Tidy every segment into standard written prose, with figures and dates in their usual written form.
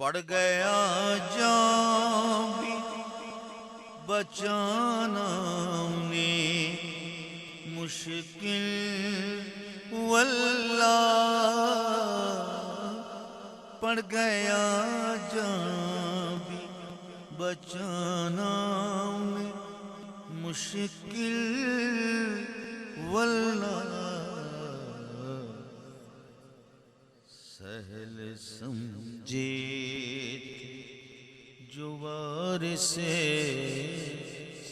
پڑ گیا جان بھی بچانا انہیں مشکل واللہ، پڑ گیا جان بھی بچانا انہیں مشکل واللہ، سہل سمجھے جو وارث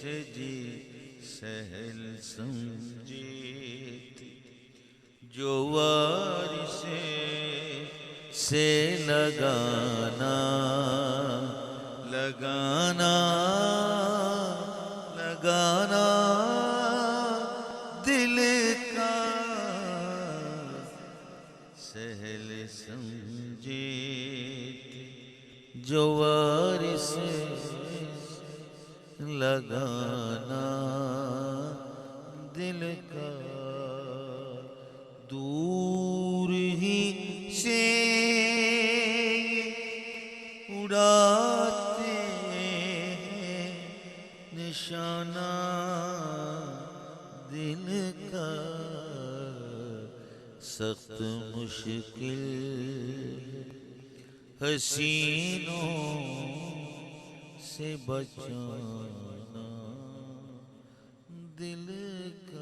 سے جی، سہل سمجھے جو وارث سے لگانا لگانا دل کا، سہل سمجھے جو وارث لگانا دل کا، دور ہی سے اڑاتے ہیں نشانہ دل کا، سخت مشکل حسینوں سے بچانا دل کا۔